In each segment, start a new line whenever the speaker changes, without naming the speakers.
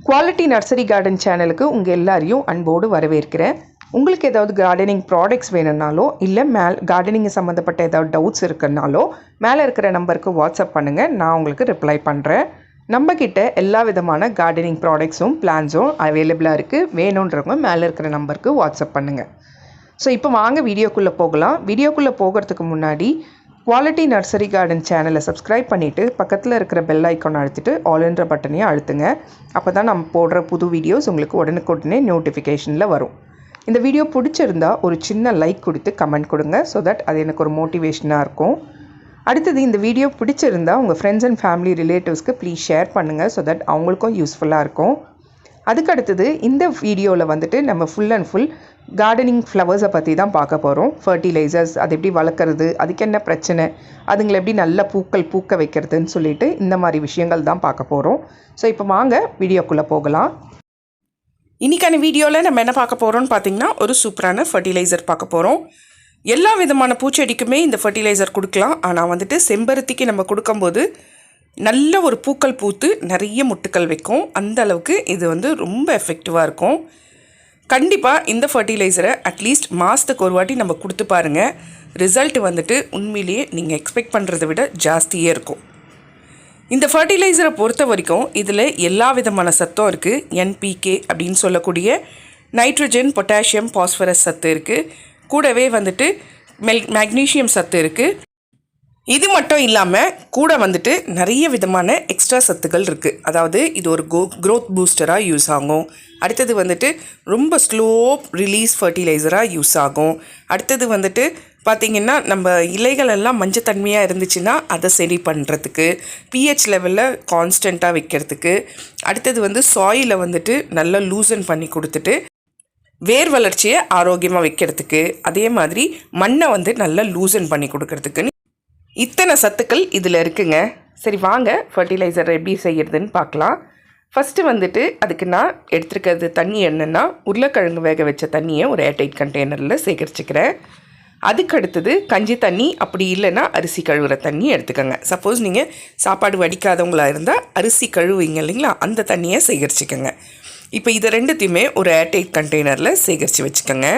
Quality nursery garden சேனலுக்கு உங்கள் எல்லாரையும் அன்போடு வரவேற்கிறேன். உங்களுக்கு ஏதாவது கார்டனிங் ப்ராடக்ட்ஸ் வேணும்னாலோ இல்லை கார்டனிங் சம்மந்தப்பட்ட ஏதாவது டவுட்ஸ் இருக்குன்னாலோ மேலே இருக்கிற நம்பருக்கு வாட்ஸ்அப் பண்ணுங்கள், நான் உங்களுக்கு ரிப்ளை பண்ணுறேன். நம்மக்கிட்ட எல்லா விதமான கார்டனிங் ப்ராடக்ட்ஸும் பிளான்ஸும் அவைலபிளாக இருக்குது. வேணுன்றவங்க மேலே இருக்கிற நம்பருக்கு வாட்ஸ்அப் பண்ணுங்கள். ஸோ இப்போ வாங்க வீடியோக்குள்ளே போகலாம். வீடியோக்குள்ளே போகிறதுக்கு முன்னாடி குவாலிட்டி நர்சரி கார்டன் சேனலை சப்ஸ்கிரைப் பண்ணிவிட்டு பக்கத்தில் இருக்கிற பெல் ஐக்கான் அழுத்திட்டு ஆல்ன்ற பட்டனையும் அழுத்துங்க. அப்போ தான் நம்ம போடுற புது வீடியோஸ் உங்களுக்கு உடனுக்குடனே நோட்டிஃபிகேஷனில் வரும். இந்த வீடியோ பிடிச்சிருந்தா ஒரு சின்ன லைக் கொடுத்து கமெண்ட் கொடுங்க. ஸோ தட் அது எனக்கு ஒரு மோட்டிவேஷனாக இருக்கும். அடுத்தது இந்த வீடியோ பிடிச்சிருந்தா உங்கள் ஃப்ரெண்ட்ஸ் அண்ட் ஃபேமிலி ரிலேட்டிவ்ஸ்க்கு ப்ளீஸ் ஷேர் பண்ணுங்கள். ஸோ தட் அவங்களுக்கும் யூஸ்ஃபுல்லாக இருக்கும். அதுக்கு அடுத்தது இந்த வீடியோவில் வந்துட்டு நம்ம ஃபுல் அண்ட் ஃபுல் கார்டனிங் ஃப்ளவர்ஸை பற்றி தான் பார்க்க போகிறோம். ஃபர்டிலைசர்ஸ் அது எப்படி வளர்க்குறது, அதுக்கு என்ன பிரச்சனை, அதுங்களை எப்படி நல்ல பூக்கள் பூக்க வைக்கிறதுன்னு சொல்லிட்டு இந்த மாதிரி விஷயங்கள் தான் பார்க்க போகிறோம். ஸோ இப்போ வாங்க வீடியோக்குள்ளே போகலாம். இன்றைக்கான வீடியோவில் நம்ம என்ன பார்க்க போகிறோம்னு பார்த்திங்கன்னா ஒரு சூப்பரான ஃபர்டிலைசர் பார்க்க போகிறோம். எல்லா விதமான பூச்செடிக்குமே இந்த ஃபர்டிலைசர் கொடுக்கலாம். ஆனால் வந்துட்டு செம்பருத்திக்கு நம்ம கொடுக்கும்போது நல்ல ஒரு பூக்கள் பூத்து நிறைய முட்டுக்கள் வைக்கும். அந்த அளவுக்கு இது வந்து ரொம்ப எஃபெக்டிவாக இருக்கும். கண்டிப்பாக இந்த ஃபர்டிலைசரை அட்லீஸ்ட் மாதத்துக்கு ஒரு வாட்டி நம்ம கொடுத்து பாருங்கள். ரிசல்ட் வந்துட்டு உண்மையிலேயே நீங்கள் எக்ஸ்பெக்ட் பண்ணுறதை விட ஜாஸ்தியே இருக்கும். இந்த ஃபர்டிலைசரை பொறுத்த வரைக்கும் இதில் எல்லா விதமான சத்தும் இருக்குது. என்பிகே அப்படின்னு சொல்லக்கூடிய நைட்ரஜன், பொட்டாசியம், பாஸ்பரஸ் சத்து இருக்குது. கூடவே வந்துட்டு மேக்னீஷியம் சத்து இருக்குது. இது மட்டும் இல்லாமல் கூட வந்துட்டு நிறைய விதமான எக்ஸ்ட்ரா சத்துக்கள் இருக்குது. அதாவது இது ஒரு க்ரோத் பூஸ்டராக யூஸ் ஆகும். அடுத்தது வந்துட்டு ரொம்ப ஸ்லோ ரிலீஸ் ஃபர்டிலைசராக யூஸ் ஆகும். அடுத்தது வந்துட்டு பார்த்திங்கன்னா நம்ம இலைகள் எல்லாம் மஞ்சத்தன்மையாக இருந்துச்சுன்னா அதை சரி பண்ணுறதுக்கு, பிஹெச் லெவலில் கான்ஸ்டண்ட்டாக வைக்கிறதுக்கு, அடுத்தது வந்து சாயிலை வந்துட்டு நல்லா லூசன் பண்ணி கொடுத்துட்டு வேர் வளர்ச்சியை ஆரோக்கியமாக வைக்கிறதுக்கு, அதே மாதிரி மண்ணை வந்து நல்லா லூசன் பண்ணி கொடுக்கறதுக்குன்னு இத்தனை சத்துக்கள் இதில் இருக்குங்க. சரி வாங்க ஃபர்டிலைசர் எப்படி செய்கிறதுன்னு பார்க்கலாம். ஃபஸ்ட்டு வந்துட்டு அதுக்கு நான் எடுத்துருக்கிறது தண்ணி என்னென்னா உருளைக்கிழங்கு வேக வச்ச தண்ணியை ஒரு ஏர்டைட் கண்டெய்னரில் சேகரிச்சுக்கிறேன். அதுக்கு அடுத்தது கஞ்சி தண்ணி, அப்படி இல்லைன்னா அரிசி கழுவுற தண்ணி எடுத்துக்கோங்க. சப்போஸ் நீங்கள் சாப்பாடு வடிக்காதவங்களாக இருந்தால் அரிசி கழுவுவீங்க இல்லைங்களா, அந்த தண்ணியை சேகரிச்சுக்கோங்க. இப்போ இதை ரெண்டுத்தையுமே ஒரு ஏர்டைட் கண்டெய்னரில் சேகரித்து வச்சுக்கோங்க.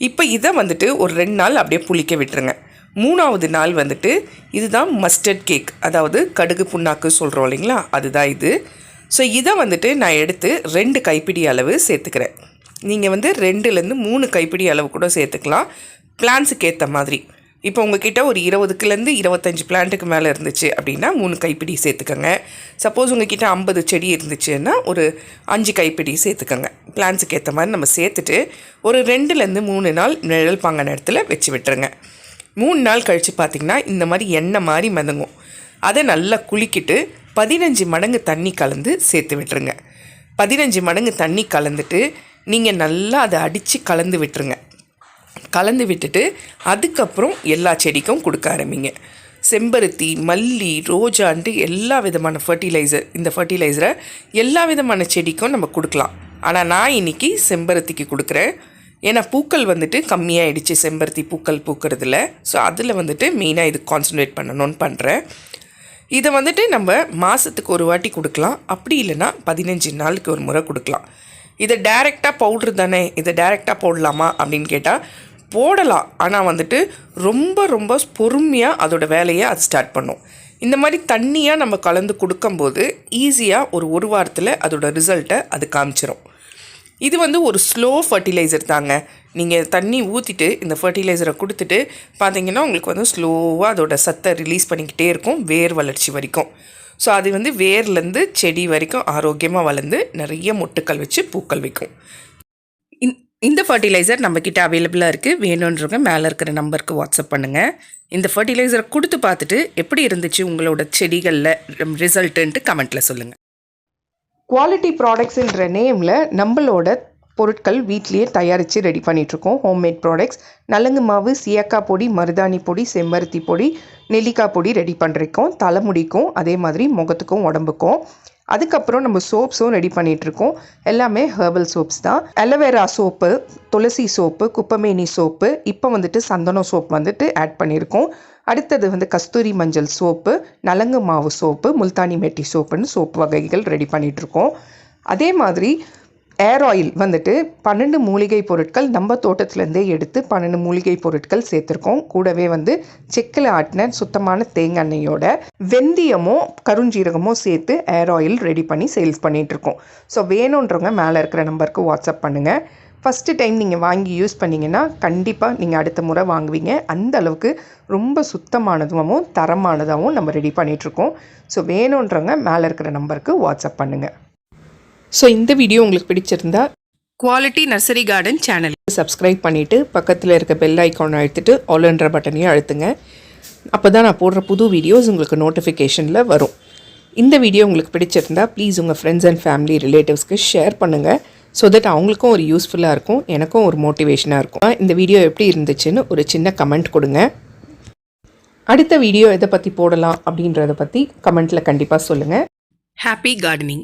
இப்போ இதை வந்துட்டு ஒரு 2 நாள் அப்படியே புளிக்க விட்டுருங்க. 3ஆவது நாள் வந்துட்டு இதுதான் மஸ்டர்ட் கேக், அதாவது கடுகு புண்ணாக்கு சொல்கிறோம் இல்லைங்களா, அதுதான் இது. ஸோ இதை வந்துட்டு நான் எடுத்து 2 கைப்பிடி அளவு சேர்த்துக்கிறேன். நீங்கள் வந்து 2லேருந்து 3 கைப்பிடி அளவு கூட சேர்த்துக்கலாம், பிளான்ஸுக்கு ஏற்ற மாதிரி. இப்போ உங்ககிட்ட ஒரு 20லேருந்து 25 பிளான்ட்டுக்கு மேலே இருந்துச்சு அப்படின்னா 3 கைப்பிடி சேர்த்துக்கோங்க. சப்போஸ் உங்ககிட்ட 50 செடி இருந்துச்சுன்னா ஒரு 5 கைப்பிடி சேர்த்துக்கோங்க. பிளான்ஸுக்கு ஏற்ற மாதிரி நம்ம சேர்த்துட்டு ஒரு 2லேருந்து 3 நாள் நிழல் பாங்கான இடத்துல வச்சு விட்டுருங்க. 3 நாள் கழித்து பார்த்திங்கன்னா இந்த மாதிரி எண்ணெய் மாதிரி மிதங்கும். அதை நல்லா குளிக்கிட்டு 15 மடங்கு தண்ணி கலந்து சேர்த்து விட்டுருங்க. 15 மடங்கு தண்ணி கலந்துட்டு நீங்கள் நல்லா அதை அடித்து கலந்து விட்டுருங்க. கலந்து விட்டுட்டு அதுக்கப்புறம் எல்லா செடிக்கும் கொடுக்க ஆரம்பிங்க. செம்பருத்தி, மல்லி, ரோஜான்ட்டு எல்லா விதமான ஃபர்டிலைசர், இந்த ஃபர்டிலைசரை எல்லா விதமான செடிக்கும் நம்ம கொடுக்கலாம். ஆனால் நான் இன்றைக்கி செம்பருத்திக்கு கொடுக்குறேன். ஏன்னா பூக்கள் வந்துட்டு கம்மியாகிடுச்சு செம்பருத்தி பூக்கள் பூக்கிறதுல. ஸோ அதில் வந்துட்டு மெயினாக இது கான்சன்ட்ரேட் பண்ணணும்னு பண்ணுறேன். இதை வந்துட்டு நம்ம மாதத்துக்கு ஒரு வாட்டி கொடுக்கலாம், அப்படி இல்லைன்னா 15 நாளுக்கு ஒரு முறை கொடுக்கலாம். இதை டைரெக்டாக பவுட்ரு தானே, இதை டைரெக்டாக போடலாமா அப்படின்னு கேட்டால் போடலாம். ஆனால் வந்துட்டு ரொம்ப ரொம்ப பொறுமையாக அதோடய வேலையை அது ஸ்டார்ட் பண்ணும். இந்த மாதிரி தண்ணியாக நம்ம கலந்து கொடுக்கும்போது ஈஸியாக ஒரு வாரத்தில் அதோட ரிசல்ட்டை அது காமிச்சிரும். இது வந்து ஒரு ஸ்லோ ஃபர்டிலைசர் தாங்க. நீங்கள் தண்ணி ஊற்றிட்டு இந்த ஃபர்டிலைசரை கொடுத்துட்டு பார்த்தீங்கன்னா உங்களுக்கு வந்து ஸ்லோவாக அதோட சத்தை ரிலீஸ் பண்ணிக்கிட்டே இருக்கும் வேர் வளர்ச்சி வரைக்கும். ஸோ அது வந்து வேர்லேருந்து செடி வரைக்கும் ஆரோக்கியமாக வளர்ந்து நிறைய மொட்டுக்கள் வச்சு பூக்கள் வைக்கும். இந்த ஃபர்டிலைசர் நம்மக்கிட்ட அவைலபிளாக இருக்குது. வேணுன்றவங்க மேலே இருக்கிற நம்பருக்கு வாட்ஸ்அப் பண்ணுங்கள். இந்த ஃபர்டிலைசரை கொடுத்து பார்த்துட்டு எப்படி இருந்துச்சு உங்களோட செடிகளில் ரிசல்ட்டுன்ட்டு கமெண்ட்டில் சொல்லுங்கள். குவாலிட்டி ப்ராடக்ட்ஸுன்ற நேமில் நம்மளோட பொருட்கள் வீட்லேயே தயாரித்து ரெடி பண்ணிகிட்ருக்கோம். ஹோம்மேட் ப்ராடக்ட்ஸ், நலங்கு மாவு, சீயக்காய் பொடி, மருதாணி பொடி, செம்பருத்தி பொடி, நெல்லிக்காய் பொடி ரெடி பண்ணிருக்கோம். தலைமுடிக்கும் அதே மாதிரி முகத்துக்கும் உடம்புக்கும். அதுக்கப்புறம் நம்ம சோப்ஸும் ரெடி பண்ணிகிட்ருக்கோம். எல்லாமே ஹெர்பல் சோப்ஸ் தான். அலோவேரா சோப்பு, துளசி சோப்பு, குப்பமேனி சோப்பு, இப்போ வந்துட்டு சந்தனம் சோப் வந்துட்டு ஆட் பண்ணியிருக்கோம். அடுத்தது வந்து கஸ்தூரி மஞ்சள் சோப்பு, நலங்கு மாவு சோப்பு, முல்தானி மெட்டி சோப்புன்னு சோப்பு வகைகள் ரெடி பண்ணிகிட்ருக்கோம். அதே மாதிரி ஏர் ஆயில் வந்துட்டு 12 மூலிகை பொருட்கள் நம்ம தோட்டத்துலேருந்தே எடுத்து 12 மூலிகை பொருட்கள் சேர்த்துருக்கோம். கூடவே வந்து செக்கில் ஆட்டின சுத்தமான தேங்காய் எண்ணெயோட வெந்தயமோ கருஞ்சீரகமோ சேர்த்து ஏர் ஆயில் ரெடி பண்ணி சேல்ஸ் பண்ணிகிட்ருக்கோம். ஸோ வேணுன்றவங்க மேலே இருக்கிற நம்பருக்கு வாட்ஸ்அப் பண்ணுங்கள். ஃபஸ்ட்டு டைம் நீங்கள் வாங்கி யூஸ் பண்ணிங்கன்னா கண்டிப்பாக நீங்கள் அடுத்த முறை வாங்குவீங்க. அந்த அளவுக்கு ரொம்ப சுத்தமானதாகவும் தரமானதாகவும் நம்ம ரெடி பண்ணிகிட்ருக்கோம். ஸோ வேணுன்றவங்க மேலே இருக்கிற நம்பருக்கு வாட்ஸ்அப் பண்ணுங்கள். ஸோ இந்த வீடியோ உங்களுக்கு பிடிச்சிருந்தா குவாலிட்டி நர்சரி கார்டன் சேனலுக்கு சப்ஸ்கிரைப் பண்ணிவிட்டு பக்கத்தில் இருக்க பெல் ஐக்கானை அழுத்திட்டு ஆல்ன்ற பட்டனையும் அழுத்துங்க. அப்போ தான் நான் போடுற புது வீடியோஸ் உங்களுக்கு நோட்டிஃபிகேஷனில் வரும். இந்த வீடியோ உங்களுக்கு பிடிச்சிருந்தா ப்ளீஸ் உங்கள் ஃப்ரெண்ட்ஸ் அண்ட் ஃபேமிலி ரிலேட்டிவ்ஸ்க்கு ஷேர் பண்ணுங்கள். ஸோ தட் அவங்களுக்கும் ஒரு யூஸ்ஃபுல்லாக இருக்கும், எனக்கும் ஒரு மோட்டிவேஷனாக இருக்கும். இந்த வீடியோ எப்படி இருந்துச்சுன்னு ஒரு சின்ன கமெண்ட் கொடுங்க. அடுத்த வீடியோ எதை பற்றி போடலாம் அப்படின்றத பற்றி கமெண்ட்டில் கண்டிப்பாக சொல்லுங்கள். Happy gardening.